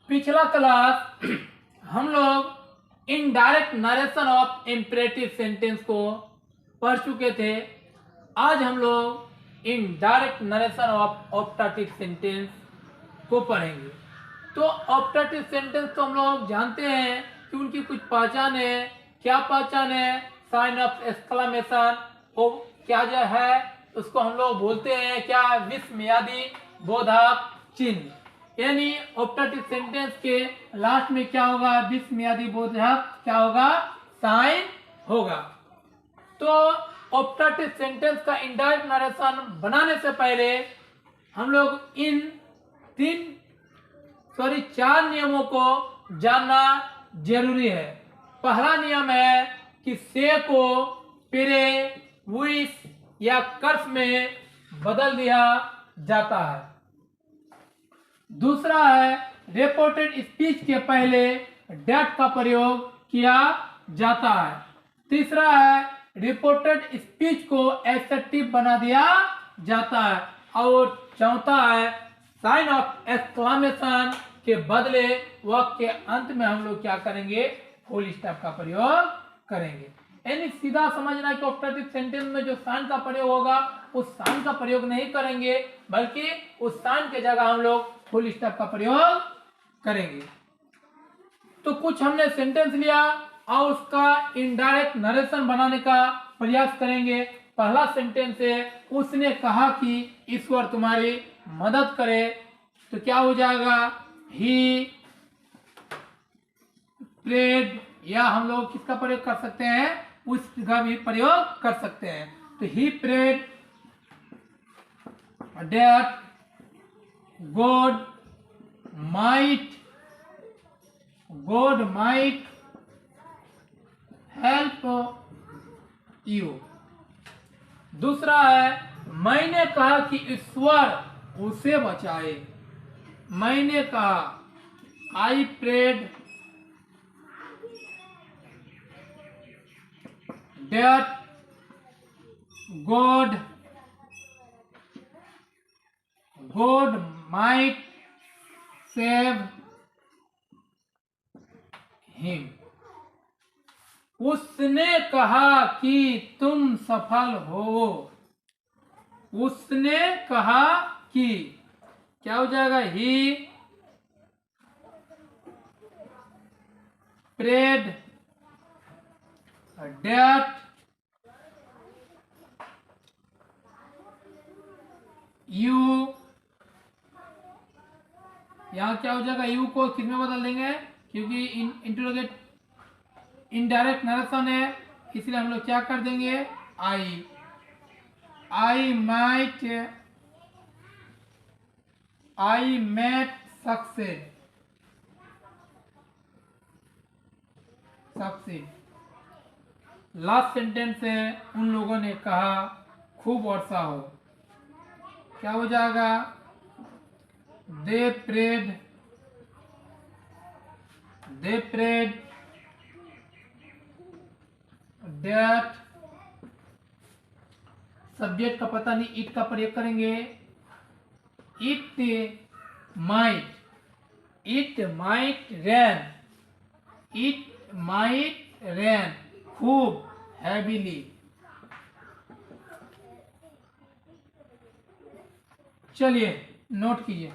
पिछला क्लास हम लोग indirect narration of imperative sentence को पढ़ चुके थे। आज हम लोग इनडायरेक्ट नरेशन ऑफ ऑप्टाटिव सेंटेंस को पढ़ेंगे। तो ऑप्टाटिव सेंटेंस तो हम लोग जानते हैं कि उनकी कुछ पहचान है। क्या पहचान है? साइन ऑफ एक्सक्लेमेशन, वो क्या जो है उसको हम लोग बोलते हैं क्या? विस्मयादि बोधक चिन्ह। यानी ऑप्टाटिव सेंटेंस के लास्ट में क्या होगा? विस्मयादि बोधक क्या होगा? साइन होगा। तो ऑप्टाटिव सेंटेंस का इनडायरेक्ट नरेशन बनाने से पहले हम लोग इन चार नियमों को जानना जरूरी है। पहला नियम है कि से को पिरे, विस या कर्स में बदल दिया जाता है। दूसरा है रिपोर्टेड स्पीच के पहले डेट का प्रयोग किया जाता है। तीसरा है रिपोर्टेड स्पीच को एडजेक्टिव बना दिया जाता है। और चौथा है साइन ऑफ एक्सक्लेमेशन के बदले वाक्य के अंत में हम लोग क्या करेंगे? फुल स्टॉप का प्रयोग करेंगे। यानी सीधा समझना कि ऑप्टाटिव सेंटेंस में जो साइन का प्रयोग होगा उस साइन का प्रयोग नहीं करेंगे, बल्कि उस साइन के जगह हम लोग फुल स्टॉप का प्रयोग करेंगे। तो कुछ हमने सेंटेंस लिया और उसका इनडायरेक्ट नरेशन बनाने का प्रयास करेंगे। पहला सेंटेंस है, उसने कहा कि ईश्वर तुम्हारी मदद करे। तो क्या हो जाएगा? ही प्रेड, या हम लोग किसका प्रयोग कर सकते हैं? उसका भी प्रयोग कर सकते हैं। तो he prayed that God might help you. दूसरा है मैंने कहा कि ईश्वर उसे बचाए। मैंने कहा I prayed that God might save him. उसने कहा कि तुम सफल हो। उसने कहा कि क्या हो जाएगा? ही प्रेड दैट यू, यहां क्या हो जाएगा? यू को किस में बदल देंगे? क्योंकि इंटरोगेट इनडायरेक्ट नरेशन है, इसलिए हम लोग क्या कर देंगे? आई मैट सक्सेड। लास्ट सेंटेंस है, उन लोगों ने कहा खूब वर्षा हो। क्या हो जाएगा? दे प्रेड दैट, सब्जेक्ट का पता नहीं, इट का प्रयोग करेंगे। इट माइट रैन खूब हैवीली। चलिए नोट कीजिए।